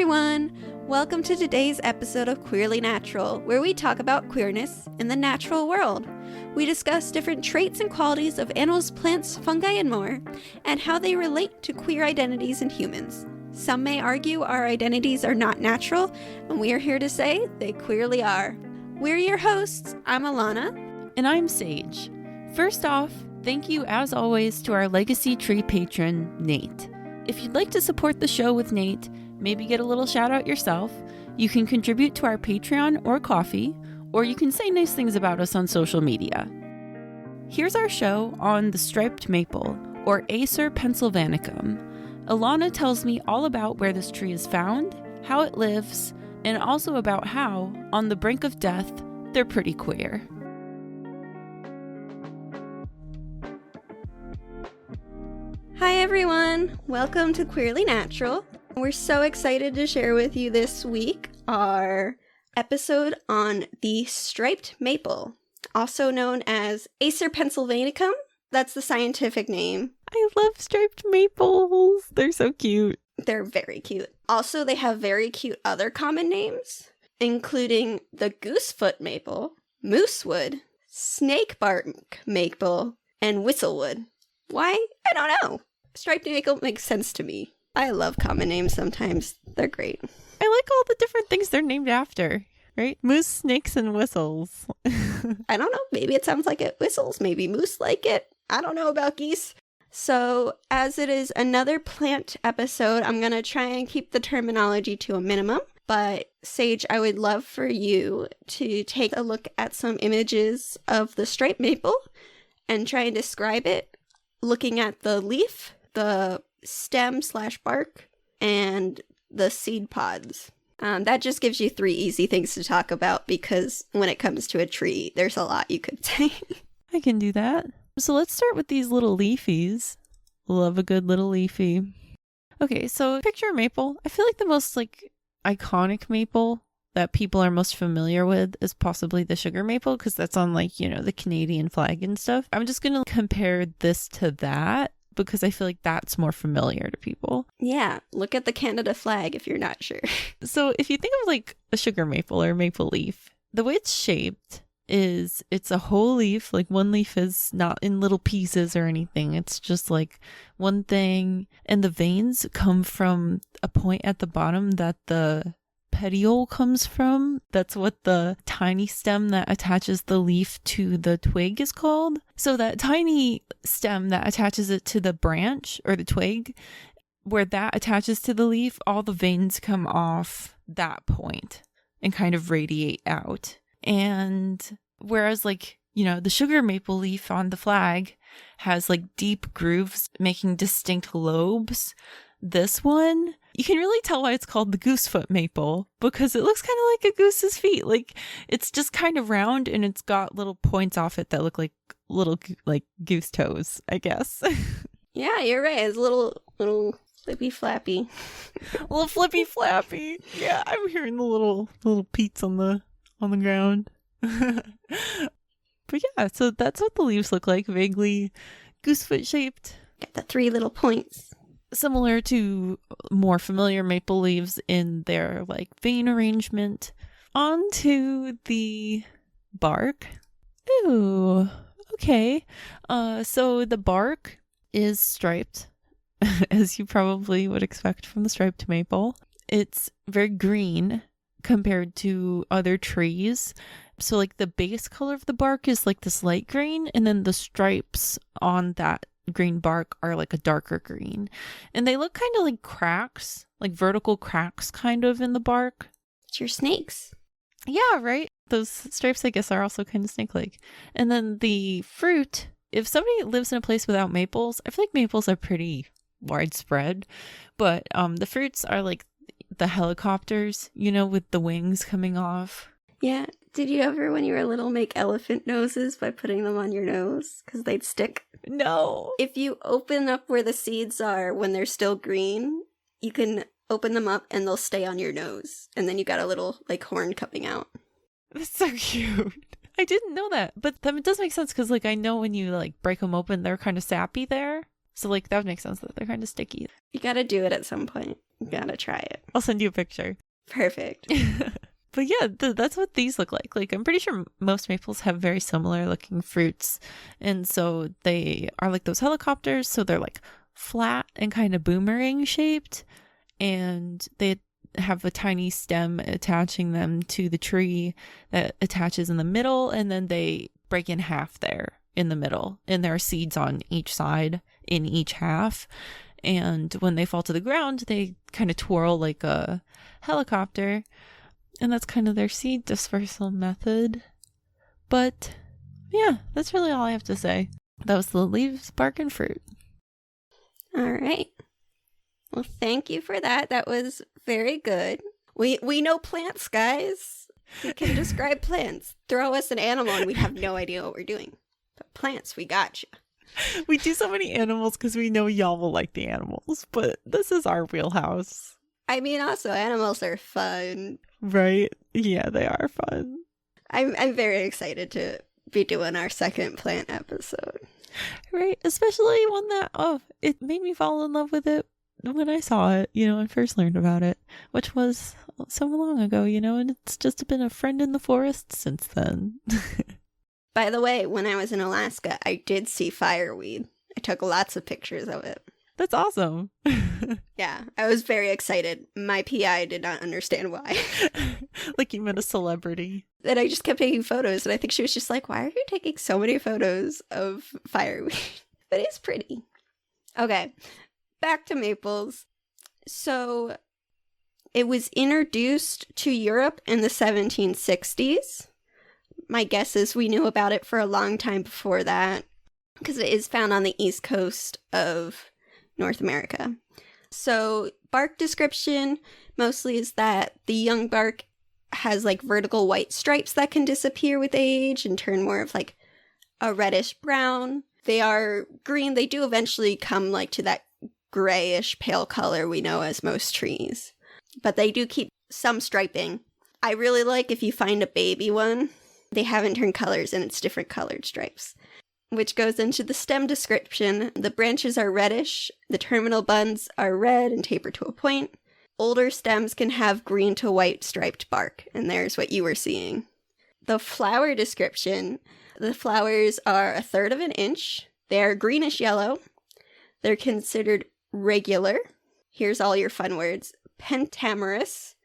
everyone! Welcome to today's episode of Queerly Natural, where we talk about queerness in the natural world. We discuss different traits and qualities of animals, plants, fungi, and more, and how they relate to queer identities in humans. Some may argue our identities are not natural, and we are here to say they queerly are. We're your hosts. I'm Alana. And I'm Sage. First off, thank you as always to our Legacy Tree patron, Nate. If you'd like to support the show with Nate, maybe get a little shout out yourself, you can contribute to our Patreon or Ko-fi, or you can say nice things about us on social media. Here's our show on the striped maple, or Acer pennsylvanicum. Alana tells me all about where this tree is found, how it lives, and also about how, on the brink of death, they're pretty queer. Hi everyone! Welcome to Queerly Natural. We're so excited to share with you this week our episode on the striped maple, also known as Acer pennsylvanicum. That's the scientific name. I love striped maples. They're so cute. They're very cute. Also, they have very cute other common names, including the goosefoot maple, moosewood, snakebark maple, and whistlewood. Why? I don't know. Striped maple makes sense to me. I love common names sometimes. They're great. I like all the different things they're named after, right? Moose, snakes, and whistles. I don't know. Maybe it sounds like it whistles. Maybe moose like it. I don't know about geese. So, as it is another plant episode, I'm going to try and keep the terminology to a minimum. But, Sage, I would love for you to take a look at some images of the striped maple and try and describe it, looking at the leaf, the stem/bark, and the seed pods. That just gives you 3 easy things to talk about, because when it comes to a tree, there's a lot you could say. I can do that. So let's start with these little leafies. Love a good little leafy. Okay, so picture a maple. I feel like the most iconic maple that people are most familiar with is possibly the sugar maple, because that's on the Canadian flag and stuff. I'm just going to compare this to that because I feel like that's more familiar to people. Yeah, look at the Canada flag if you're not sure. So if you think of a sugar maple or maple leaf, the way it's shaped is it's a whole leaf. One leaf is not in little pieces or anything. It's just one thing. And the veins come from a point at the bottom that the petiole comes from. That's what the tiny stem that attaches the leaf to the twig is called. So that tiny stem that attaches it to the branch or the twig, where that attaches to the leaf, all the veins come off that point and kind of radiate out. And whereas the sugar maple leaf on the flag has deep grooves making distinct lobes, this one, you can really tell why it's called the goosefoot maple, because it looks kind of like a goose's feet. It's just kind of round, and it's got little points off it that look like little goose toes, I guess. Yeah, you're right. It's a little flippy flappy. Little flippy flappy. Yeah, I'm hearing the little peats on the ground. But yeah, so that's what the leaves look like, vaguely goosefoot shaped. Got the 3 little points. Similar to more familiar maple leaves in their vein arrangement. On to the bark. Ooh, okay. So the bark is striped, as you probably would expect from the striped maple. It's very green compared to other trees. So the base color of the bark is this light green, and then the stripes on that green bark are a darker green, and they look kind of like cracks, vertical cracks kind of in the bark. It's your snakes. Yeah, right. Those stripes, I guess, are also kind of snake-like. And then the fruit, if somebody lives in a place without maples, I feel like maples are pretty widespread, but the fruits are the helicopters, with the wings coming off. Yeah. Did you ever, when you were little, make elephant noses by putting them on your nose? Because they'd stick? No. If you open up where the seeds are when they're still green, you can open them up and they'll stay on your nose. And then you got a little, horn coming out. That's so cute. I didn't know that. But that does make sense because, I know when you, break them open, they're kind of sappy there. So like that would make sense that they're kind of sticky. You gotta do it at some point. You gotta try it. I'll send you a picture. Perfect. But yeah, that's what these look like. Like, I'm pretty sure most maples have very similar looking fruits. And so they are like those helicopters. So they're like flat and kind of boomerang shaped. And they have a tiny stem attaching them to the tree that attaches in the middle. And then they break in half there in the middle. And there are seeds on each side in each half. And when they fall to the ground, they kind of twirl like a helicopter. And that's kind of their seed dispersal method. But yeah, that's really all I have to say. That was the leaves, bark, and fruit. All right. Well, thank you for that. That was very good. We know plants, guys. We can describe plants. Throw us an animal and we have no idea what we're doing. But plants, we got you. We do so many animals because we know y'all will like the animals. But this is our wheelhouse. I mean, also, animals are fun. Right? Yeah, they are fun. I'm very excited to be doing our second plant episode. Right? Especially one that, it made me fall in love with it when I saw it, and first learned about it, which was so long ago, and it's just been a friend in the forest since then. By the way, when I was in Alaska, I did see fireweed. I took lots of pictures of it. That's awesome. Yeah, I was very excited. My PI did not understand why. Like you met a celebrity. And I just kept taking photos, and I think she was just like, why are you taking so many photos of fireweed? But it's pretty. Okay, back to maples. So, it was introduced to Europe in the 1760s. My guess is we knew about it for a long time before that, because it is found on the east coast of North America. So bark description mostly is that the young bark has like vertical white stripes that can disappear with age and turn more of like a reddish brown. They are green. They do eventually come like to that grayish pale color we know as most trees. But they do keep some striping. I really like if you find a baby one, they haven't turned colors and it's different colored stripes. Which goes into the stem description. The branches are reddish, the terminal buds are red and taper to a point. Older stems can have green to white striped bark, and there's what you were seeing. The flower description, the flowers are 1/3 of an inch. They are greenish yellow. They're considered regular. Here's all your fun words. Pentamerous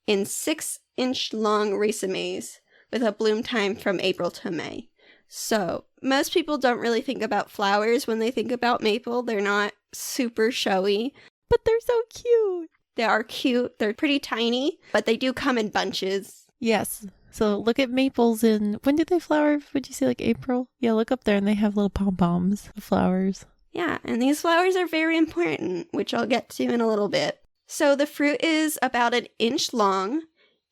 in 6-inch long racemes with a bloom time from April to May. So, most people don't really think about flowers when they think about maple. They're not super showy. But they're so cute. They are cute. They're pretty tiny, but they do come in bunches. Yes. So look at maples when did they flower? Would you say like April? Yeah, look up there and they have little pom-poms of flowers. Yeah, and these flowers are very important, which I'll get to in a little bit. So the fruit is about 1 inch long.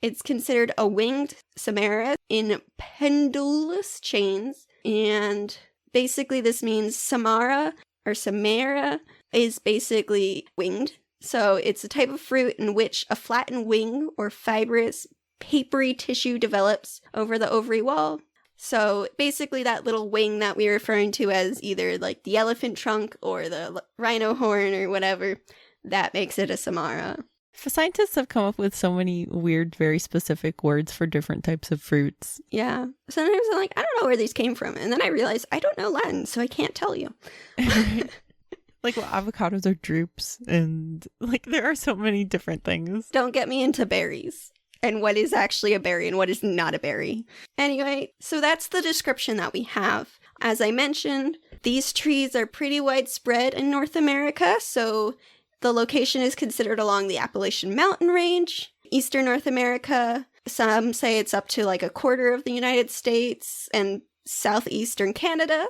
It's considered a winged samara in pendulous chains. And basically this means samara or samara is basically winged. So it's a type of fruit in which a flattened wing or fibrous papery tissue develops over the ovary wall. So basically that little wing that we're referring to as either like the elephant trunk or the rhino horn or whatever, that makes it a samara. Scientists have come up with so many weird, very specific words for different types of fruits. Yeah. Sometimes I'm like, I don't know where these came from. And then I realize I don't know Latin, so I can't tell you. Like, well, avocados are drupes, and like there are so many different things. Don't get me into berries and what is actually a berry and what is not a berry. Anyway, so that's the description that we have. As I mentioned, these trees are pretty widespread in North America, so the location is considered along the Appalachian Mountain Range, Eastern North America. Some say it's up to like 1/4 of the United States and southeastern Canada.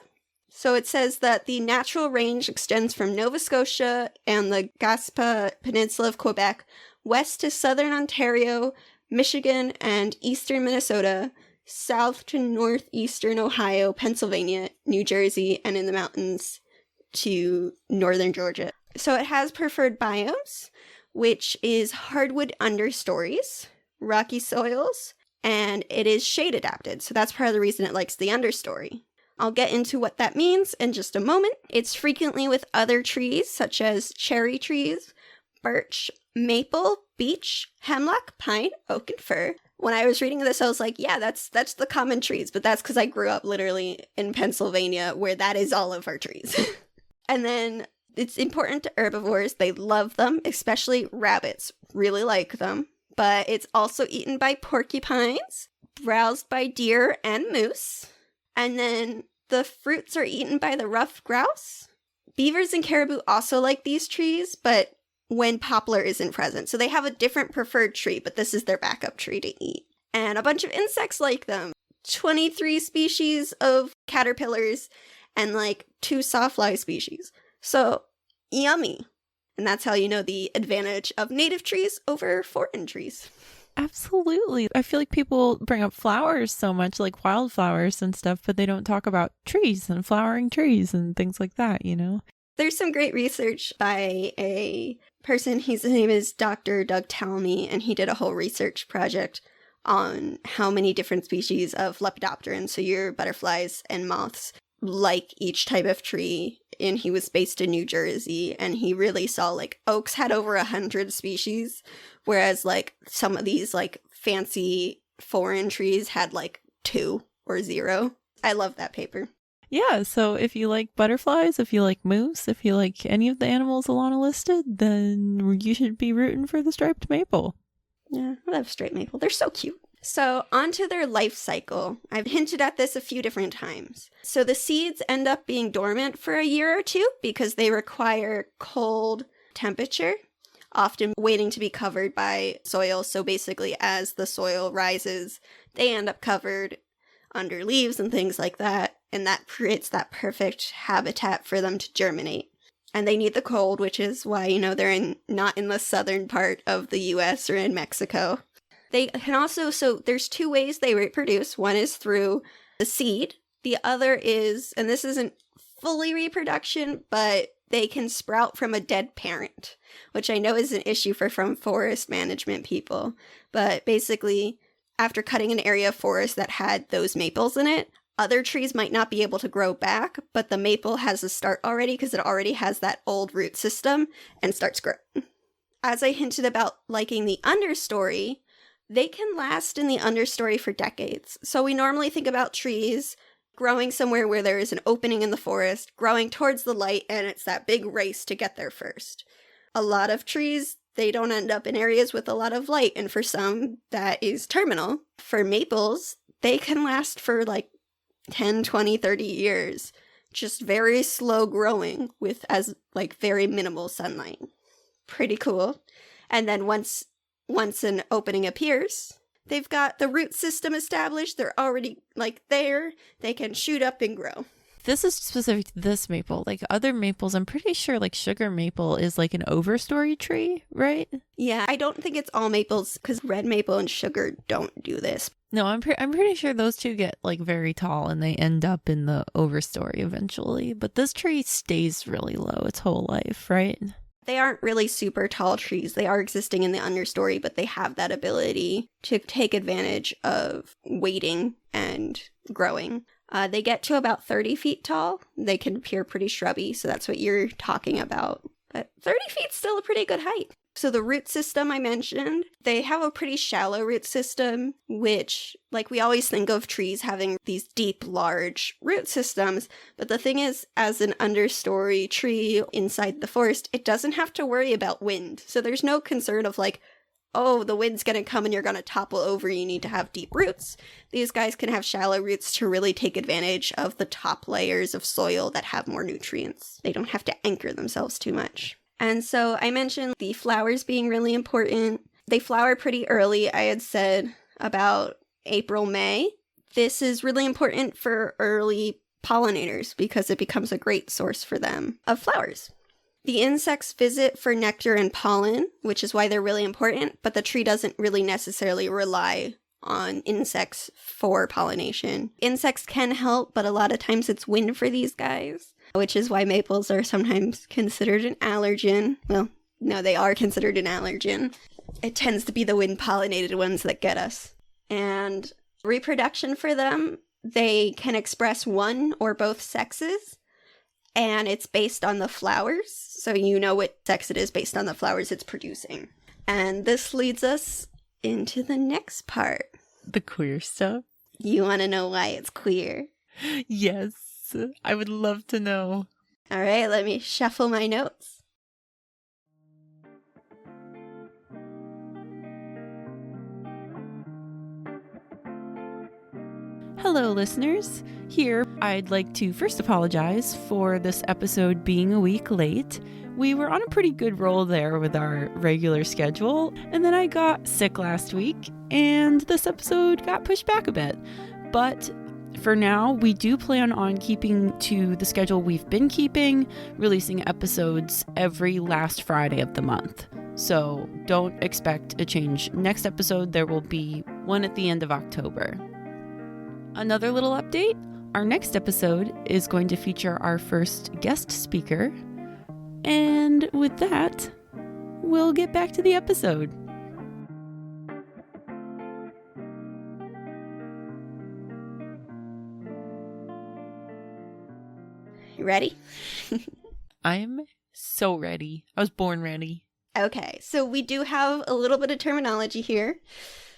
So it says that the natural range extends from Nova Scotia and the Gaspa Peninsula of Quebec west to southern Ontario, Michigan, and eastern Minnesota, south to northeastern Ohio, Pennsylvania, New Jersey, and in the mountains to northern Georgia. So it has preferred biomes, which is hardwood understories, rocky soils, and it is shade adapted. So that's part of the reason it likes the understory. I'll get into what that means in just a moment. It's frequently with other trees, such as cherry trees, birch, maple, beech, hemlock, pine, oak, and fir. When I was reading this, I was like, yeah, that's the common trees, but that's because I grew up literally in Pennsylvania, where that is all of our trees. And then it's important to herbivores. They love them, especially rabbits really like them. But it's also eaten by porcupines, browsed by deer and moose. And then the fruits are eaten by the ruffed grouse. Beavers and caribou also like these trees, but when poplar isn't present. So they have a different preferred tree, but this is their backup tree to eat. And a bunch of insects like them. 23 species of caterpillars and like 2 sawfly species. So, yummy. And that's how you know the advantage of native trees over foreign trees. Absolutely. I feel like people bring up flowers so much, like wildflowers and stuff, but they don't talk about trees and flowering trees and things like that, you know? There's some great research by a person, his name is Dr. Doug Talmy, and he did a whole research project on how many different species of Lepidopterans, so your butterflies and moths, like each type of tree. And he was based in New Jersey, and he really saw like oaks had over 100 species, whereas like some of these like fancy foreign trees had like 2 or 0. I love that paper. Yeah, so if you like butterflies, if you like moose, if you like any of the animals Alana listed, then you should be rooting for the striped maple. Yeah, I love striped maple. They're so cute. So onto their life cycle. I've hinted at this a few different times. So the seeds end up being dormant for a year or 2 because they require cold temperature, often waiting to be covered by soil. So basically as the soil rises, they end up covered under leaves and things like that. And that creates that perfect habitat for them to germinate. And they need the cold, which is why, you know, they're not in the southern part of the US or in Mexico. They can also, so there's 2 ways they reproduce. One is through the seed. The other is, and this isn't fully reproduction, but they can sprout from a dead parent, which I know is an issue for from forest management people. But basically, after cutting an area of forest that had those maples in it, other trees might not be able to grow back, but the maple has a start already because it already has that old root system and starts growing. As I hinted about liking the understory, they can last in the understory for decades. So we normally think about trees growing somewhere where there is an opening in the forest, growing towards the light, and it's that big race to get there first. A lot of trees, they don't end up in areas with a lot of light, and for some, that is terminal. For maples, they can last for like 10, 20, 30 years, just very slow growing with as like very minimal sunlight. Pretty cool. And then once an opening appears, they've got the root system established. They're already like there. They can shoot up and grow. This is specific to this maple. Like other maples, I'm pretty sure like sugar maple is like an overstory tree, right? Yeah, I don't think it's all maples because red maple and sugar don't do this. No, I'm pretty sure those 2 get like very tall and they end up in the overstory eventually. But this tree stays really low its whole life, right? They aren't really super tall trees. They are existing in the understory, but they have that ability to take advantage of waiting and growing. They get to about 30 feet tall. They can appear pretty shrubby, so that's what you're talking about. But 30 feet's still a pretty good height. So the root system I mentioned, they have a pretty shallow root system, which, like, we always think of trees having these deep, large root systems. But the thing is, as an understory tree inside the forest, it doesn't have to worry about wind. So there's no concern of like, oh, the wind's going to come and you're going to topple over. You need to have deep roots. These guys can have shallow roots to really take advantage of the top layers of soil that have more nutrients. They don't have to anchor themselves too much. And so I mentioned the flowers being really important. They flower pretty early. I had said about April, May. This is really important for early pollinators because it becomes a great source for them of flowers. The insects visit for nectar and pollen, which is why they're really important, but the tree doesn't really necessarily rely on insects for pollination. Insects can help, but a lot of times it's wind for these guys, which is why maples are sometimes considered an allergen. Well, no, they are considered an allergen. It tends to be the wind-pollinated ones that get us. And reproduction for them, they can express one or both sexes, and it's based on the flowers. So you know what sex it is based on the flowers it's producing. And this leads us into the next part. The queer stuff? You want to know why it's queer? Yes, I would love to know. All right, let me shuffle my notes. Hello, listeners. Here, I'd like to first apologize for this episode being a week late. We were on a pretty good roll there with our regular schedule, and then I got sick last week, and this episode got pushed back a bit. But for now, we do plan on keeping to the schedule we've been keeping, releasing episodes every last Friday of the month. So don't expect a change. Next episode, there will be one at the end of October. Another little update, our next episode is going to feature our first guest speaker. And with that, we'll get back to the episode. You ready? I'm so ready. I was born ready. Okay, so we do have a little bit of terminology here,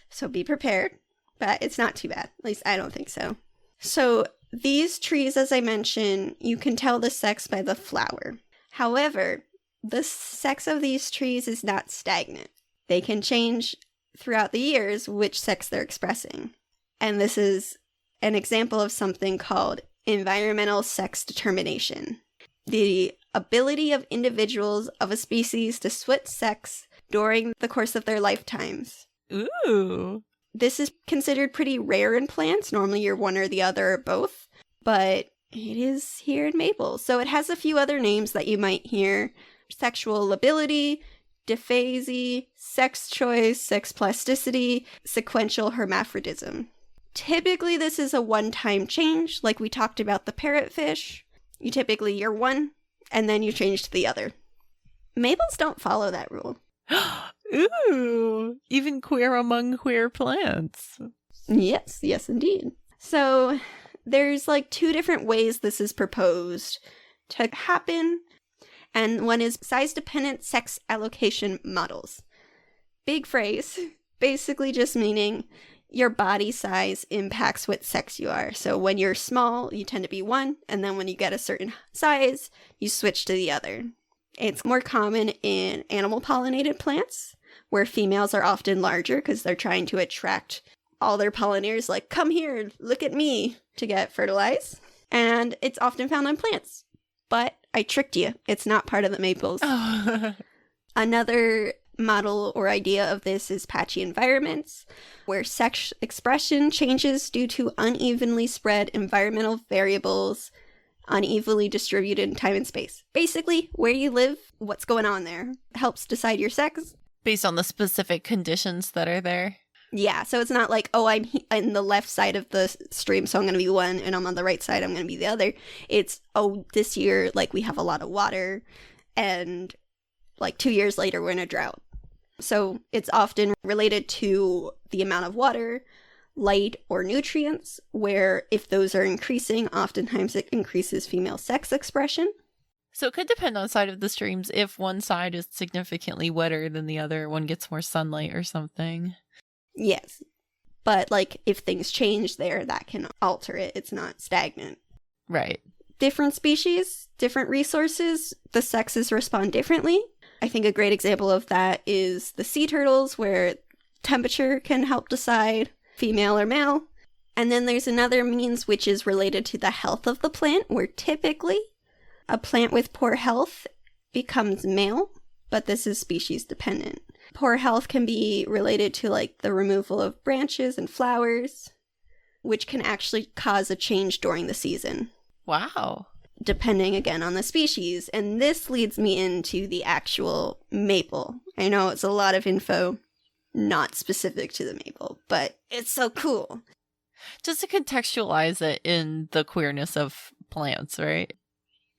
so be prepared. But it's not too bad. At least I don't think so. So these trees, as I mentioned, you can tell the sex by the flower. However, the sex of these trees is not stagnant. They can change throughout the years which sex they're expressing. And this is an example of something called environmental sex determination. The ability of individuals of a species to switch sex during the course of their lifetimes. Ooh. This is considered pretty rare in plants. Normally you're one or the other or both, but it is here in maple. So it has a few other names that you might hear. Sexual lability, diphasy, sex choice, sex plasticity, sequential hermaphrodism. Typically this is a one-time change, like we talked about the parrotfish. You're one, and then you change to the other. Maples don't follow that rule. Ooh, even queer among queer plants. Yes, indeed. So there's like two different ways this is proposed to happen, and one is size-dependent sex allocation models. Big phrase, basically just meaning your body size impacts what sex you are. So when you're small, you tend to be one, and then when you get a certain size, you switch to the other. It's more common in animal-pollinated plants, where females are often larger because they're trying to attract all their pollinators, like, come here, look at me, to get fertilized. And it's often found on plants. But I tricked you. It's not part of the maples. Oh. Another model or idea of this is patchy environments, where sex expression changes due to unevenly spread environmental variables, unevenly distributed in time and space. Basically, where you live, what's going on there, helps decide your sex. Based on the specific conditions that are there. Yeah, so it's not like, oh, I'm in the left side of the stream, so I'm going to be one, and I'm on the right side, I'm going to be the other. It's, oh, this year, like, we have a lot of water, and, like, 2 years later, we're in a drought. So it's often related to the amount of water, light, or nutrients, where if those are increasing, oftentimes it increases female sex expression. So it could depend on side of the streams. If one side is significantly wetter than the other, one gets more sunlight or something. Yes. But, like, if things change there, that can alter it. It's not stagnant. Right. Different species, different resources, the sexes respond differently. I think a great example of that is the sea turtles, where temperature can help decide female or male. And then there's another means which is related to the health of the plant, where typically a plant with poor health becomes male, but this is species dependent. Poor health can be related to, like, the removal of branches and flowers, which can actually cause a change during the season. Wow. Depending, again, on the species. And this leads me into the actual maple. I know it's a lot of info, not specific to the maple, but it's so cool. Just to contextualize it in the queerness of plants, right?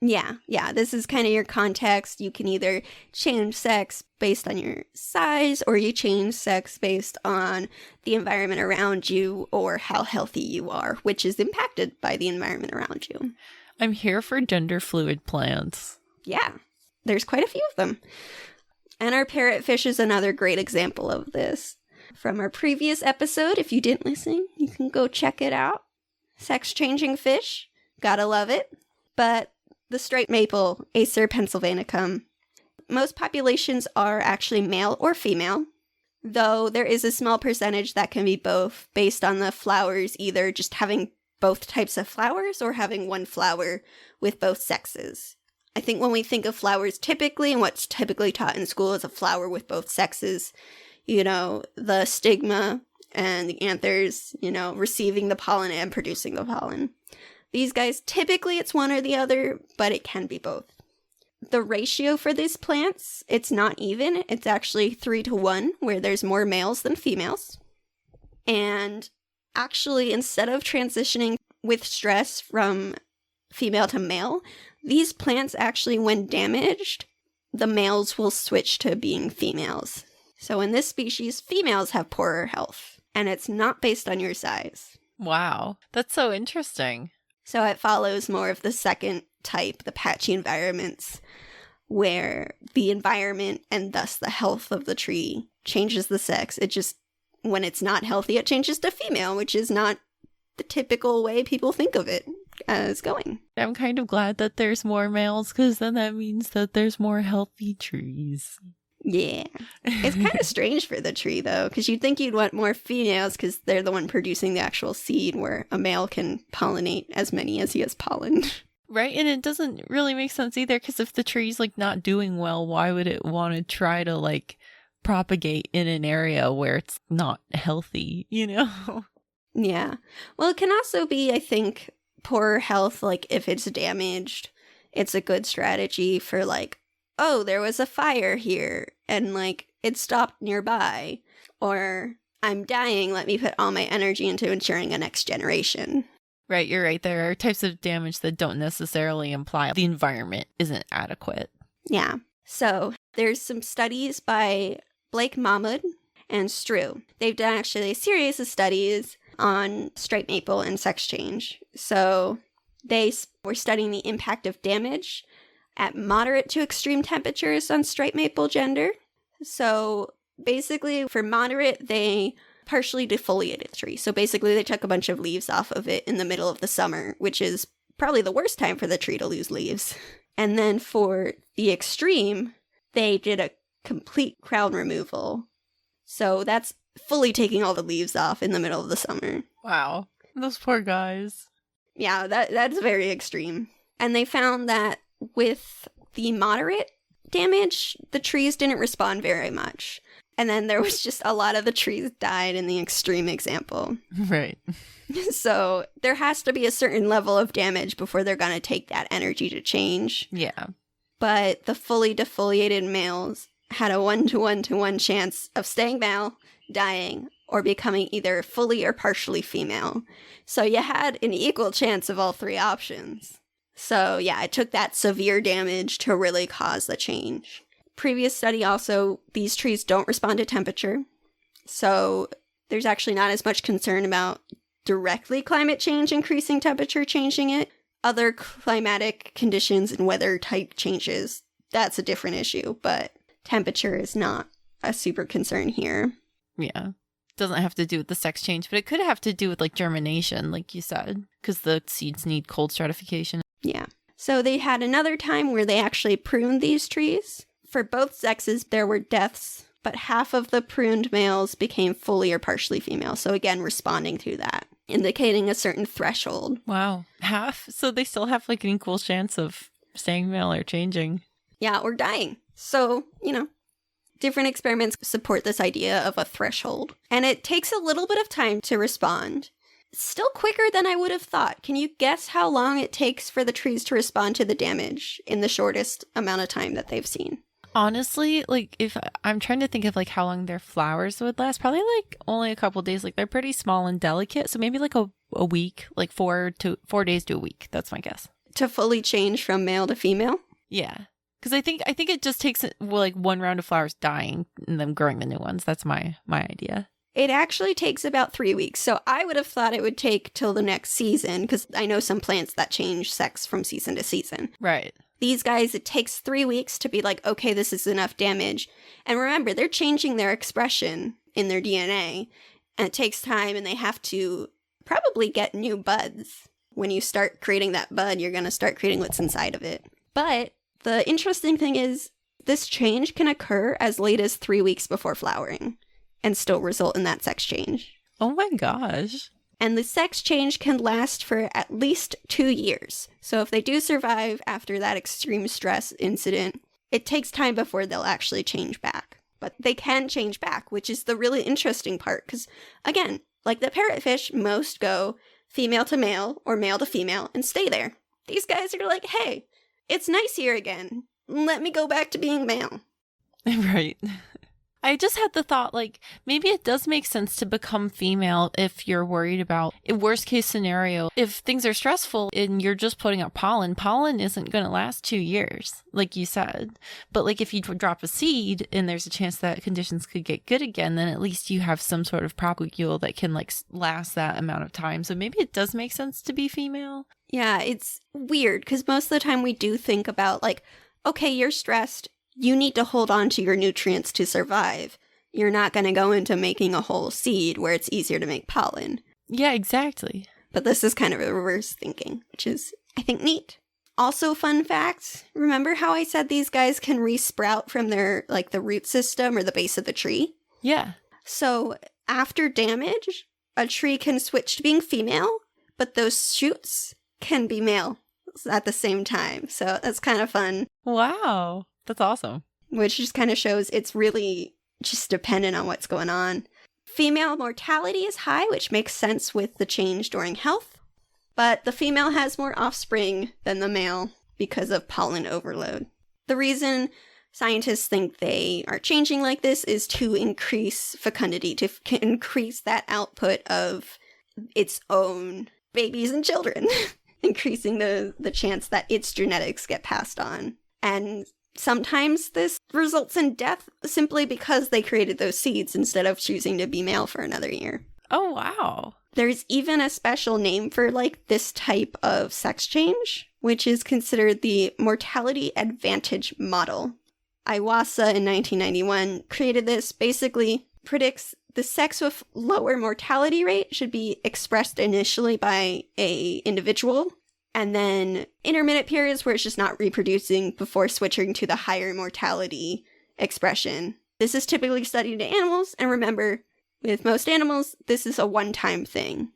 Yeah. This is kind of your context. You can either change sex based on your size, or you change sex based on the environment around you or how healthy you are, which is impacted by the environment around you. I'm here for gender fluid plants. Yeah, there's quite a few of them. And our parrotfish is another great example of this. From our previous episode, if you didn't listen, you can go check it out. Sex-changing fish. Gotta love it. But the striped maple, Acer pennsylvanicum, most populations are actually male or female, though there is a small percentage that can be both based on the flowers either just having both types of flowers or having one flower with both sexes. I think when we think of flowers typically, and what's typically taught in school is a flower with both sexes, the stigma and the anthers, receiving the pollen and producing the pollen. These guys, typically it's one or the other, but it can be both. The ratio for these plants, it's not even. It's actually 3-to-1, where there's more males than females. And actually, instead of transitioning with stress from female to male, these plants actually, when damaged, the males will switch to being females. So in this species, females have poorer health, and it's not based on your size. Wow, that's so interesting. So it follows more of the second type, the patchy environments, where the environment and thus the health of the tree changes the sex. It just, when it's not healthy, it changes to female, which is not the typical way people think of it as going. I'm kind of glad that there's more males, because then that means that there's more healthy trees. Yeah. It's kind of strange for the tree, though, because you'd think you'd want more females because they're the one producing the actual seed, where a male can pollinate as many as he has pollen. Right, and it doesn't really make sense either, because if the tree's, not doing well, why would it want to try to, propagate in an area where it's not healthy, Yeah. Well, it can also be, I think, poor health, if it's damaged, it's a good strategy for, oh, there was a fire here, and, it stopped nearby. Or, I'm dying, let me put all my energy into ensuring a next generation. Right, you're right. There are types of damage that don't necessarily imply the environment isn't adequate. Yeah. So, there's some studies by Blake Mahmood and Strew. They've done actually a series of studies on striped maple and sex change. So, they were studying the impact of damage at moderate to extreme temperatures on striped maple gender. So basically, for moderate, they partially defoliated the tree. So basically, they took a bunch of leaves off of it in the middle of the summer, which is probably the worst time for the tree to lose leaves. And then for the extreme, they did a complete crown removal. So that's fully taking all the leaves off in the middle of the summer. Wow. Those poor guys. Yeah, that's very extreme. And they found that with the moderate damage, the trees didn't respond very much. And then there was just a lot of the trees died in the extreme example. Right. So there has to be a certain level of damage before they're going to take that energy to change. Yeah. But the fully defoliated males had a 1-to-1-to-1 chance of staying male, dying, or becoming either fully or partially female. So you had an equal chance of all three options. So yeah, it took that severe damage to really cause the change. Previous study also, these trees don't respond to temperature. So there's actually not as much concern about directly climate change increasing temperature changing it. Other climatic conditions and weather type changes, that's a different issue, but temperature is not a super concern here. Yeah. Doesn't have to do with the sex change, but it could have to do with germination, like you said, because the seeds need cold stratification. Yeah. So they had another time where they actually pruned these trees. For both sexes, there were deaths, but half of the pruned males became fully or partially female. So again, responding to that, indicating a certain threshold. Wow. Half? So they still have an equal chance of staying male or changing. Yeah, or dying. So, different experiments support this idea of a threshold. And it takes a little bit of time to respond. Still quicker than I would have thought. Can you guess how long it takes for the trees to respond to the damage in the shortest amount of time that they've seen? Honestly, if I'm trying to think of how long their flowers would last, probably only a couple days. They're pretty small and delicate, so maybe a week, 4 days to a week. That's my guess. to fully change from male to female. Yeah. Because I think it just takes like one round of flowers dying and then growing the new ones. That's my idea. It actually takes about 3 weeks. So I would have thought it would take till the next season, because I know some plants that change sex from season to season. Right. These guys, it takes 3 weeks to be like, okay, this is enough damage. And remember, they're changing their expression in their DNA. And it takes time, and they have to probably get new buds. When you start creating that bud, you're going to start creating what's inside of it. But the interesting thing is, this change can occur as late as 3 weeks before flowering and still result in that sex change. Oh my gosh. And the sex change can last for at least 2 years. So if they do survive after that extreme stress incident, it takes time before they'll actually change back. But they can change back, which is the really interesting part. Because, again, like the parrotfish, most go female to male or male to female and stay there. These guys are like, hey, it's nice here again. Let me go back to being male. Right. I just had the thought, like, maybe it does make sense to become female if you're worried about, in worst case scenario, if things are stressful and you're just putting out pollen isn't going to last 2 years, like you said. But, like, if you drop a seed and there's a chance that conditions could get good again, then at least you have some sort of propagule that can, like, last that amount of time. So maybe it does make sense to be female. Yeah, it's weird because most of the time we do think about, like, okay, you're stressed. You need to hold on to your nutrients to survive. You're not going to go into making a whole seed where it's easier to make pollen. Yeah, exactly. But this is kind of a reverse thinking, which is, I think, neat. Also, fun fact, remember how I said these guys can resprout from their, like, the root system or the base of the tree? Yeah. So, after damage, a tree can switch to being female, but those shoots can be male at the same time. So, that's kind of fun. Wow. That's awesome. Which just kind of shows it's really just dependent on what's going on. Female mortality is high, which makes sense with the change during health. But the female has more offspring than the male because of pollen overload. The reason scientists think they are changing like this is to increase fecundity, to increase that output of its own babies and children, increasing the chance that its genetics get passed on. And sometimes this results in death simply because they created those seeds instead of choosing to be male for another year. Oh, wow. There's even a special name for, like, this type of sex change, which is considered the mortality advantage model. Iwasa in 1991 created this, basically predicts the sex with lower mortality rate should be expressed initially by a individual, and then intermittent periods where it's just not reproducing before switching to the higher mortality expression. This is typically studied in animals, and remember, with most animals, this is a one-time thing.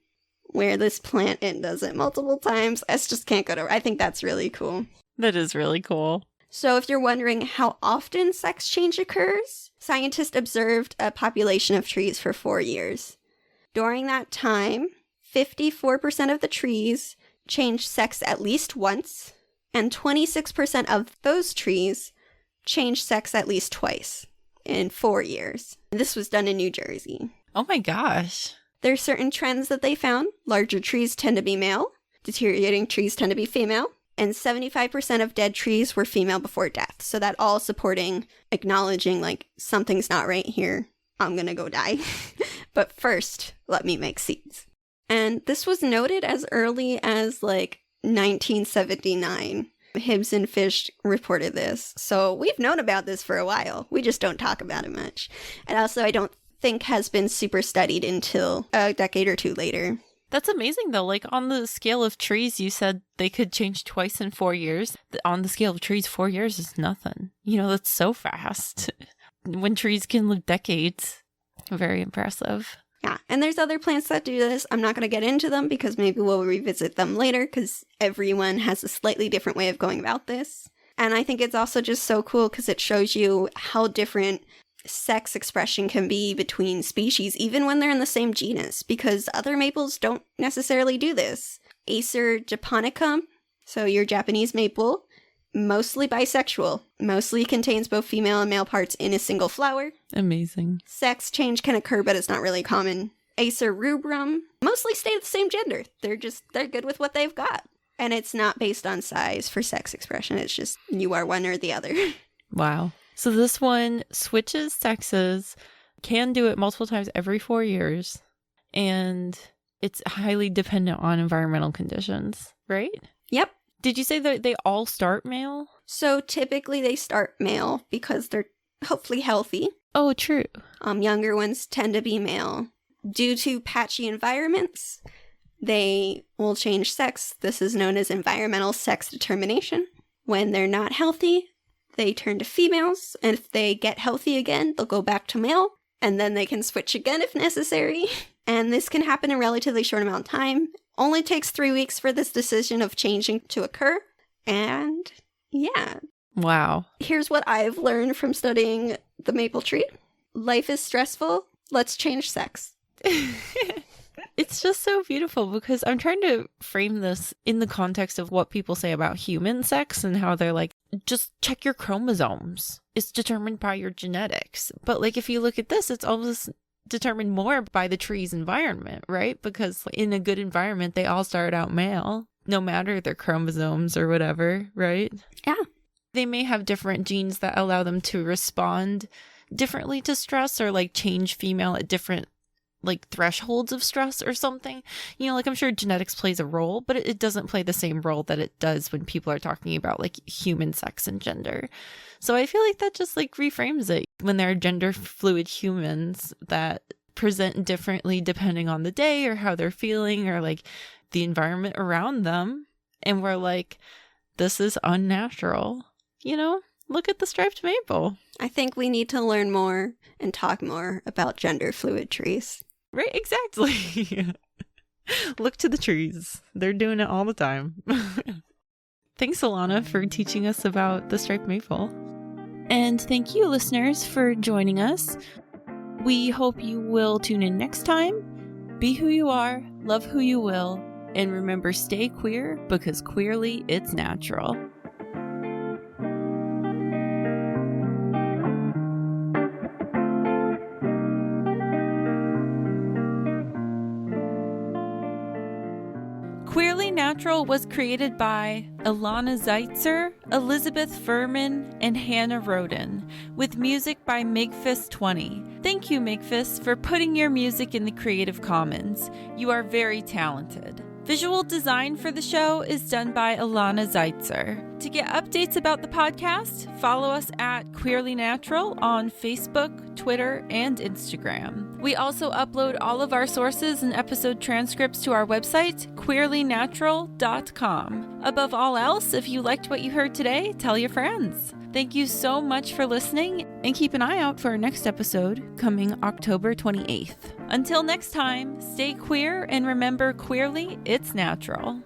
Where this plant, it does it multiple times. I just can't go to... I think that's really cool. That is really cool. So if you're wondering how often sex change occurs, scientists observed a population of trees for 4 years. During that time, 54% of the trees changed sex at least once, and 26% of those trees changed sex at least twice in 4 years. This was done in New Jersey. Oh my gosh. There are certain trends that they found. Larger trees tend to be male, deteriorating trees tend to be female, and 75% of dead trees were female before death. So that all supporting, acknowledging, like, something's not right here. I'm gonna go die. But first, let me make seeds. And this was noted as early as, like, 1979. Hibbs and Fish reported this. So we've known about this for a while. We just don't talk about it much. And also, I don't think has been super studied until a decade or two later. That's amazing, though. Like, on the scale of trees, you said they could change twice in 4 years. On the scale of trees, 4 years is nothing. You know, that's so fast. When trees can live decades. Very impressive. Yeah, and there's other plants that do this. I'm not going to get into them because maybe we'll revisit them later because everyone has a slightly different way of going about this. And I think it's also just so cool because it shows you how different sex expression can be between species, even when they're in the same genus, because other maples don't necessarily do this. Acer japonicum, so your Japanese maple, mostly bisexual, mostly contains both female and male parts in a single flower. Amazing. Sex change can occur, but it's not really common. Acer rubrum, mostly stay the same gender. They're good with what they've got. And it's not based on size for sex expression. It's just you are one or the other. Wow. So this one switches sexes, can do it multiple times every 4 years, and it's highly dependent on environmental conditions, right? Yep. Did you say that they all start male? So typically they start male because they're hopefully healthy. Oh, true. Younger ones tend to be male. Due to patchy environments, they will change sex. This is known as environmental sex determination. When they're not healthy, they turn to females, and if they get healthy again, they'll go back to male, and then they can switch again if necessary. And this can happen in a relatively short amount of time. Only takes 3 weeks for this decision of changing to occur. And yeah. Wow. Here's what I've learned from studying the maple tree. Life is stressful. Let's change sex. It's just so beautiful because I'm trying to frame this in the context of what people say about human sex and how they're like, just check your chromosomes. It's determined by your genetics. But like, if you look at this, it's almost determined more by the tree's environment, right? Because in a good environment, they all start out male, no matter their chromosomes or whatever, right? Yeah. They may have different genes that allow them to respond differently to stress or like change female at different like thresholds of stress or something. You know, like I'm sure genetics plays a role, but it doesn't play the same role that it does when people are talking about like human sex and gender. So I feel like that just like reframes it when there are gender fluid humans that present differently depending on the day or how they're feeling or like the environment around them. And we're like, this is unnatural. You know, look at the striped maple. I think we need to learn more and talk more about gender fluid trees. Right, exactly. Look to the trees. They're doing it all the time. Thanks, Alana, for teaching us about the striped maple. And thank you, listeners, for joining us. We hope you will tune in next time. Be who you are, love who you will, and remember, stay queer because queerly it's natural. Queerly Natural was created by Alana Zeitzer, Elizabeth Furman, and Hannah Roden, with music by Megfist20. Thank you, Megfist, for putting your music in the Creative Commons. You are very talented. Visual design for the show is done by Alana Zeitzer. To get updates about the podcast, follow us at Queerly Natural on Facebook, Twitter, and Instagram. We also upload all of our sources and episode transcripts to our website, queerlynatural.com. Above all else, if you liked what you heard today, tell your friends. Thank you so much for listening, and keep an eye out for our next episode coming October 28th. Until next time, stay queer and remember, queerly, it's natural.